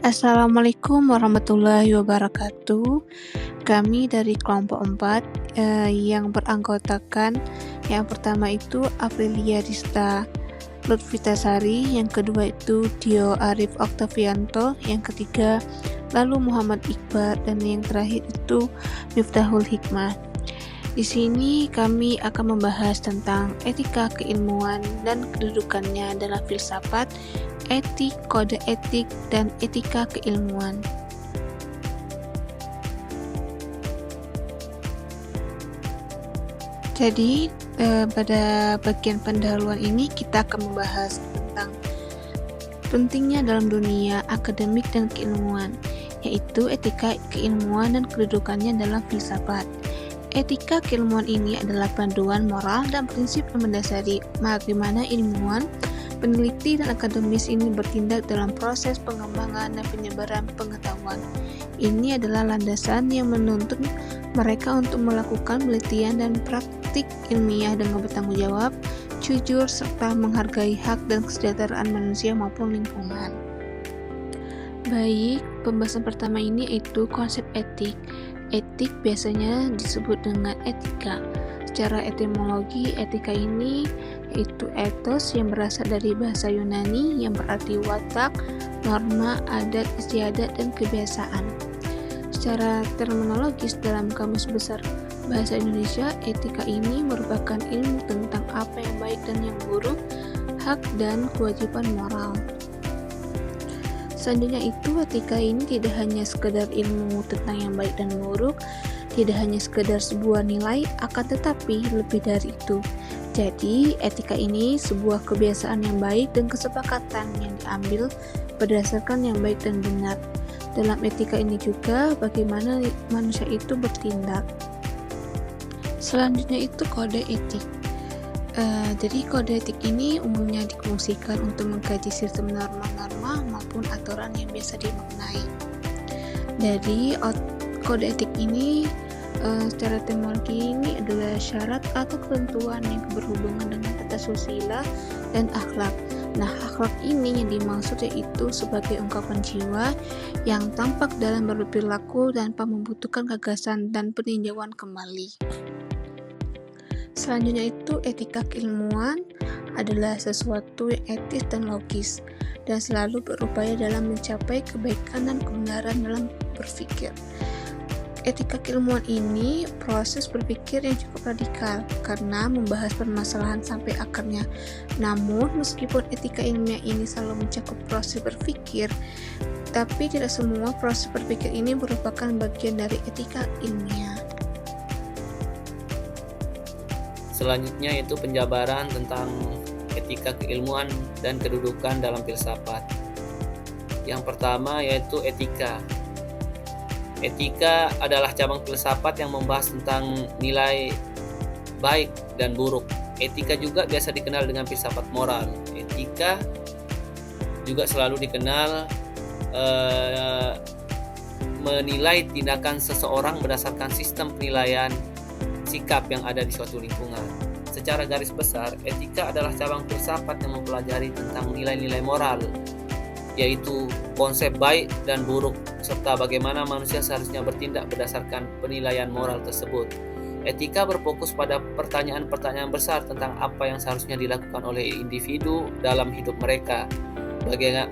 Assalamualaikum warahmatullahi wabarakatuh. Kami dari kelompok 4 yang beranggotakan yang pertama itu Aprilia Dista Lutfitasari, yang kedua itu Dio Arif Oktavianto, yang ketiga lalu Muhammad Iqbal, dan yang terakhir itu Miftahul Hikmah. Di sini kami akan membahas tentang etika keilmuan dan kedudukannya dalam filsafat, etik, kode etik, dan etika keilmuan. Jadi pada bagian pendahuluan ini kita akan membahas tentang pentingnya dalam dunia akademik dan keilmuan, yaitu etika keilmuan dan kedudukannya dalam filsafat. Etika keilmuan ini adalah panduan moral dan prinsip yang mendasari bagaimana ilmuwan, peneliti, dan akademis ini bertindak dalam proses pengembangan dan penyebaran pengetahuan. Ini adalah landasan yang menuntut mereka untuk melakukan penelitian dan praktik ilmiah dengan bertanggung jawab, jujur, serta menghargai hak dan kesejahteraan manusia maupun lingkungan. Baik, pembahasan pertama ini yaitu konsep etik. Etik biasanya disebut dengan etika. Secara etimologi, etika ini yaitu ethos yang berasal dari bahasa Yunani yang berarti watak, norma, adat, istiadat, dan kebiasaan. Secara terminologis dalam Kamus Besar Bahasa Indonesia, etika ini merupakan ilmu tentang apa yang baik dan yang buruk, hak dan kewajiban moral. Selanjutnya itu, etika ini tidak hanya sekedar ilmu tentang yang baik dan buruk, tidak hanya sekedar sebuah nilai, akan tetapi lebih dari itu. Jadi, etika ini sebuah kebiasaan yang baik dan kesepakatan yang diambil berdasarkan yang baik dan benar. Dalam etika ini juga bagaimana manusia itu bertindak. Selanjutnya itu kode etik. Jadi kode etik ini umumnya difungsikan untuk mengkaji sistem norma-norma maupun aturan yang biasa dimaknai. Dari kode etik ini secara etimologi ini adalah syarat atau ketentuan yang berhubungan dengan tata susila dan akhlak. Nah, akhlak ini yang dimaksud yaitu sebagai ungkapan jiwa yang tampak dalam berperilaku tanpa membutuhkan gagasan dan peninjauan kembali. Selanjutnya itu etika keilmuan adalah sesuatu yang etis dan logis dan selalu berupaya dalam mencapai kebaikan dan kebenaran dalam berpikir. Etika keilmuan ini proses berpikir yang cukup radikal karena membahas permasalahan sampai akarnya. Namun meskipun etika ilmiah ini selalu mencakup proses berpikir, tapi tidak semua proses berpikir ini merupakan bagian dari etika ilmiah. Selanjutnya itu penjabaran tentang etika keilmuan dan kedudukan dalam filsafat. Yang pertama yaitu etika. Etika adalah cabang filsafat yang membahas tentang nilai baik dan buruk. Etika juga biasa dikenal dengan filsafat moral. Etika juga selalu dikenal menilai tindakan seseorang berdasarkan sistem penilaian sikap yang ada di suatu lingkungan. Secara garis besar, etika adalah cabang filsafat yang mempelajari tentang nilai-nilai moral, yaitu konsep baik dan buruk, serta bagaimana manusia seharusnya bertindak berdasarkan penilaian moral tersebut. Etika berfokus pada pertanyaan-pertanyaan besar tentang apa yang seharusnya dilakukan oleh individu dalam hidup mereka.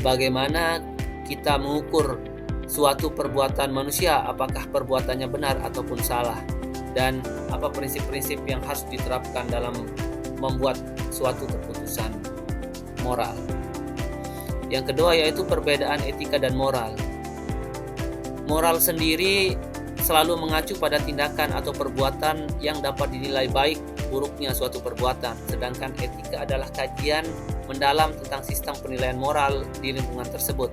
Bagaimana kita mengukur suatu perbuatan manusia, apakah perbuatannya benar ataupun salah, dan apa prinsip-prinsip yang harus diterapkan dalam membuat suatu keputusan moral. Yang kedua yaitu perbedaan etika dan moral. Moral sendiri selalu mengacu pada tindakan atau perbuatan yang dapat dinilai baik buruknya suatu perbuatan, sedangkan etika adalah kajian mendalam tentang sistem penilaian moral di lingkungan tersebut.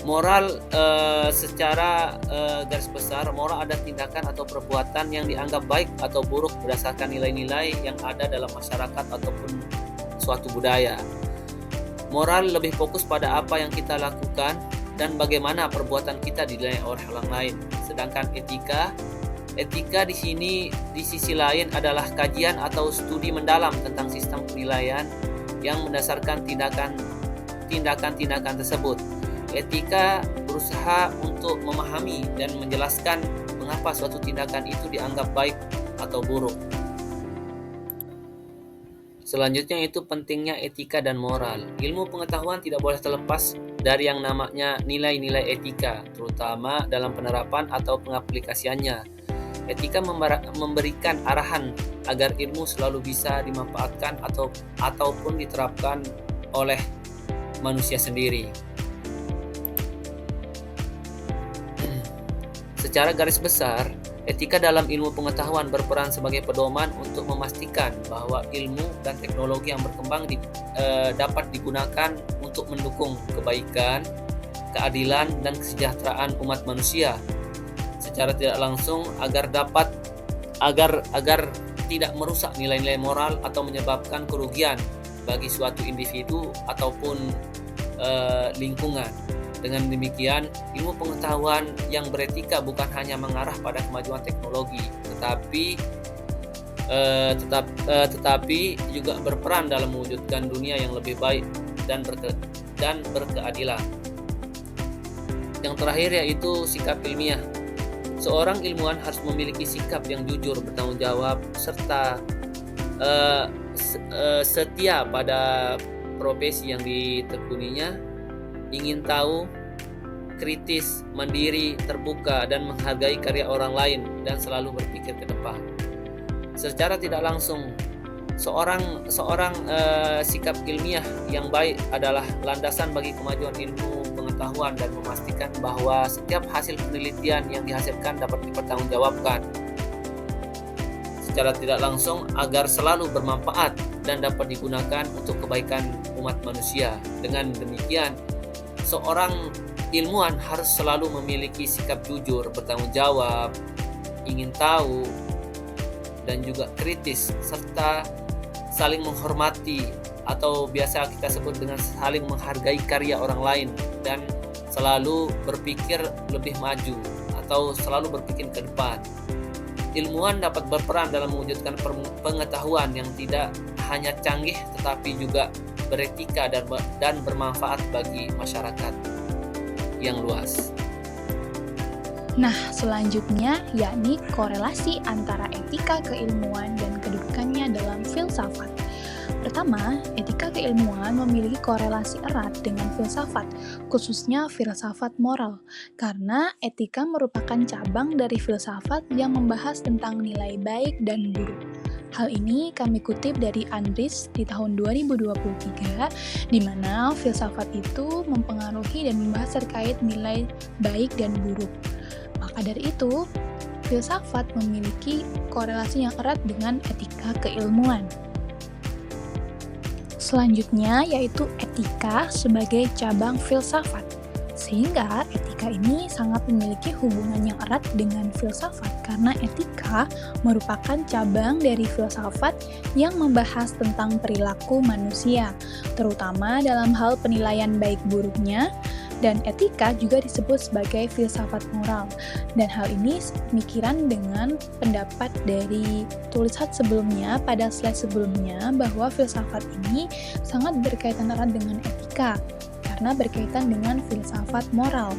Moral secara garis besar, moral ada tindakan atau perbuatan yang dianggap baik atau buruk berdasarkan nilai-nilai yang ada dalam masyarakat ataupun suatu budaya. Moral lebih fokus pada apa yang kita lakukan dan bagaimana perbuatan kita dinilai oleh orang lain. Sedangkan etika di sini di sisi lain adalah kajian atau studi mendalam tentang sistem penilaian yang mendasarkan tindakan-tindakan tersebut. Etika berusaha untuk memahami dan menjelaskan mengapa suatu tindakan itu dianggap baik atau buruk. Selanjutnya itu pentingnya etika dan moral. Ilmu pengetahuan tidak boleh terlepas dari yang namanya nilai-nilai etika, terutama dalam penerapan atau pengaplikasiannya. Etika memberikan arahan agar ilmu selalu bisa dimanfaatkan ataupun diterapkan oleh manusia sendiri. Secara garis besar, etika dalam ilmu pengetahuan berperan sebagai pedoman untuk memastikan bahwa ilmu dan teknologi yang berkembang dapat digunakan untuk mendukung kebaikan, keadilan, dan kesejahteraan umat manusia. Secara tidak langsung agar tidak merusak nilai-nilai moral atau menyebabkan kerugian bagi suatu individu ataupun lingkungan. Dengan demikian, ilmu pengetahuan yang beretika bukan hanya mengarah pada kemajuan teknologi, tetapi juga berperan dalam mewujudkan dunia yang lebih baik dan berkeadilan. Yang terakhir yaitu sikap ilmiah. Seorang ilmuwan harus memiliki sikap yang jujur, bertanggung jawab, serta setia pada profesi yang ditekuninya, ingin tahu, kritis, mandiri, terbuka, dan menghargai karya orang lain, dan selalu berpikir ke depan. Secara tidak langsung, seorang sikap ilmiah yang baik adalah landasan bagi kemajuan ilmu pengetahuan dan memastikan bahwa setiap hasil penelitian yang dihasilkan dapat dipertanggungjawabkan secara tidak langsung agar selalu bermanfaat dan dapat digunakan untuk kebaikan umat manusia. Dengan demikian, seorang ilmuwan harus selalu memiliki sikap jujur, bertanggung jawab, ingin tahu, dan juga kritis, serta saling menghormati atau biasa kita sebut dengan saling menghargai karya orang lain, dan selalu berpikir lebih maju atau selalu berpikir ke depan. Ilmuwan dapat berperan dalam mewujudkan pengetahuan yang tidak hanya canggih tetapi juga beretika dan bermanfaat bagi masyarakat yang luas. Nah, selanjutnya yakni korelasi antara etika keilmuan dan kedudukannya dalam filsafat. Pertama, etika keilmuan memiliki korelasi erat dengan filsafat, khususnya filsafat moral, karena etika merupakan cabang dari filsafat yang membahas tentang nilai baik dan buruk. Hal ini kami kutip dari Andris di tahun 2023, di mana filsafat itu mempengaruhi dan membahas terkait nilai baik dan buruk. Maka dari itu, filsafat memiliki korelasi yang erat dengan etika keilmuan. Selanjutnya yaitu etika sebagai cabang filsafat. Sehingga etika ini sangat memiliki hubungan yang erat dengan filsafat karena etika merupakan cabang dari filsafat yang membahas tentang perilaku manusia, terutama dalam hal penilaian baik buruknya, dan etika juga disebut sebagai filsafat moral. Dan hal ini pemikiran dengan pendapat dari tulisan sebelumnya pada slide sebelumnya bahwa filsafat ini sangat berkaitan erat dengan etika karena berkaitan dengan filsafat moral.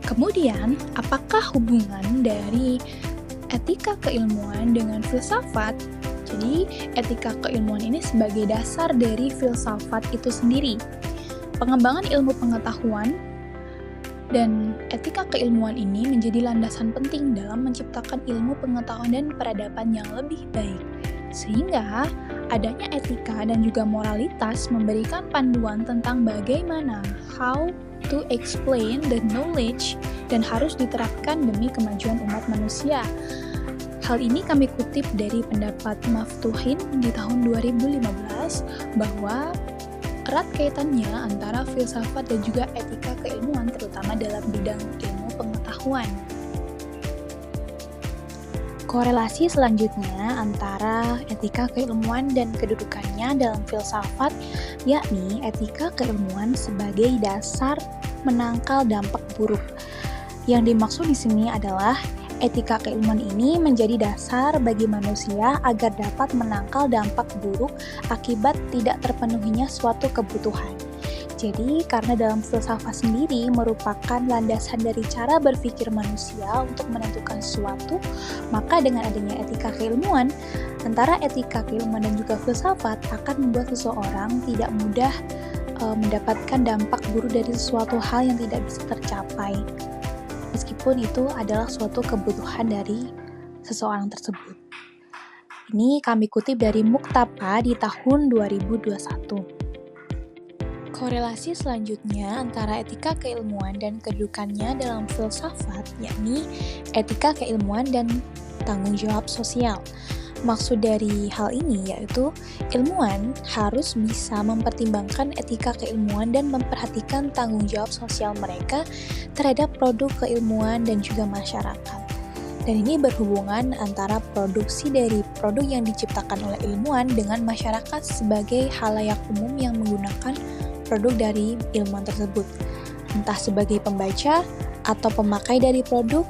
Kemudian, apakah hubungan dari etika keilmuan dengan filsafat? Jadi, etika keilmuan ini sebagai dasar dari filsafat itu sendiri. Pengembangan ilmu pengetahuan dan etika keilmuan ini menjadi landasan penting dalam menciptakan ilmu pengetahuan dan peradaban yang lebih baik. Sehingga adanya etika dan juga moralitas memberikan panduan tentang bagaimana how to explain the knowledge dan harus diterapkan demi kemajuan umat manusia. Hal ini kami kutip dari pendapat Maftuhin di tahun 2015 bahwa erat kaitannya antara filsafat dan juga etika keilmuan terutama dalam bidang ilmu pengetahuan. Korelasi selanjutnya antara etika keilmuan dan kedudukannya dalam filsafat, yakni etika keilmuan sebagai dasar menangkal dampak buruk. Yang dimaksud di sini adalah etika keilmuan ini menjadi dasar bagi manusia agar dapat menangkal dampak buruk akibat tidak terpenuhinya suatu kebutuhan. Jadi, karena dalam filsafat sendiri merupakan landasan dari cara berpikir manusia untuk menentukan sesuatu, maka dengan adanya etika keilmuan, antara etika keilmuan dan juga filsafat akan membuat seseorang tidak mudah mendapatkan dampak buruk dari sesuatu hal yang tidak bisa tercapai. Meskipun itu adalah suatu kebutuhan dari seseorang tersebut. Ini kami kutip dari Muktapa di tahun 2021. Korelasi selanjutnya antara etika keilmuan dan kedudukannya dalam filsafat, yakni etika keilmuan dan tanggung jawab sosial. Maksud dari hal ini yaitu ilmuwan harus bisa mempertimbangkan etika keilmuan dan memperhatikan tanggung jawab sosial mereka terhadap produk keilmuan dan juga masyarakat. Dan ini berhubungan antara produksi dari produk yang diciptakan oleh ilmuwan dengan masyarakat sebagai halayak umum yang menggunakan produk dari ilmuwan tersebut, entah sebagai pembaca atau pemakai dari produk,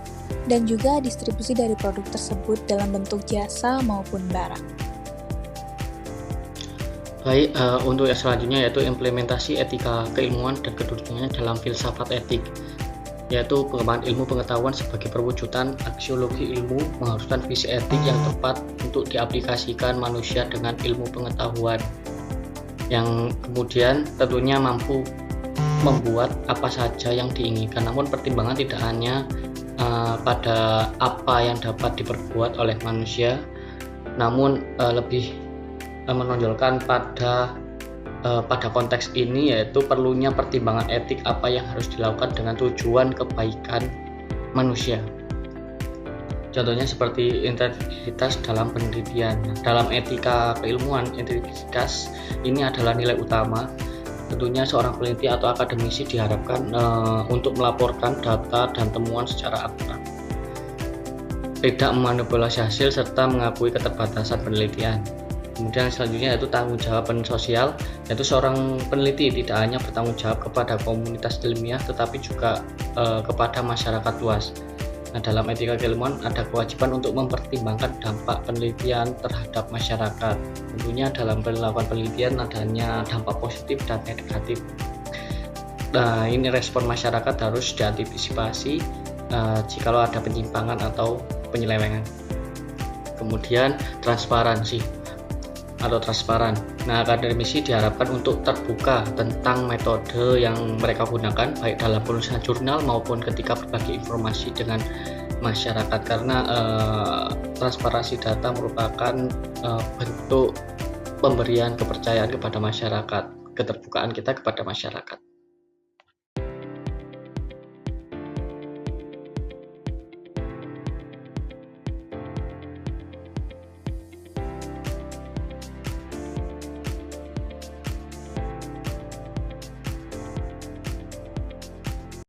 dan juga distribusi dari produk tersebut dalam bentuk jasa maupun barang. Baik, untuk yang selanjutnya yaitu implementasi etika keilmuan dan kedudukannya dalam filsafat etik, yaitu pengembangan ilmu pengetahuan sebagai perwujudan aksiologi ilmu mengharuskan visi etik yang tepat untuk diaplikasikan manusia dengan ilmu pengetahuan yang kemudian tentunya mampu membuat apa saja yang diinginkan, namun pertimbangan tidak hanya pada apa yang dapat diperbuat oleh manusia, namun lebih menonjolkan pada konteks ini yaitu perlunya pertimbangan etik apa yang harus dilakukan dengan tujuan kebaikan manusia. Contohnya seperti integritas dalam penelitian. Dalam etika keilmuan, integritas ini adalah nilai utama. Tentunya seorang peneliti atau akademisi diharapkan untuk melaporkan data dan temuan secara akurat, tidak memanipulasi hasil, serta mengakui keterbatasan penelitian. Kemudian selanjutnya yaitu tanggung jawab sosial, yaitu seorang peneliti tidak hanya bertanggung jawab kepada komunitas ilmiah tetapi juga kepada masyarakat luas. Nah, dalam etika keilmuan ada kewajiban untuk mempertimbangkan dampak penelitian terhadap masyarakat. Tentunya dalam melakukan penelitian adanya dampak positif dan negatif. Nah, ini respon masyarakat harus diantisipasi jikalau ada penyimpangan atau penyelewengan. Kemudian transparansi atau transparan. Nah, akademisi diharapkan untuk terbuka tentang metode yang mereka gunakan baik dalam penulisan jurnal maupun ketika berbagi informasi dengan masyarakat, karena transparansi data merupakan bentuk pemberian kepercayaan kepada masyarakat, keterbukaan kita kepada masyarakat.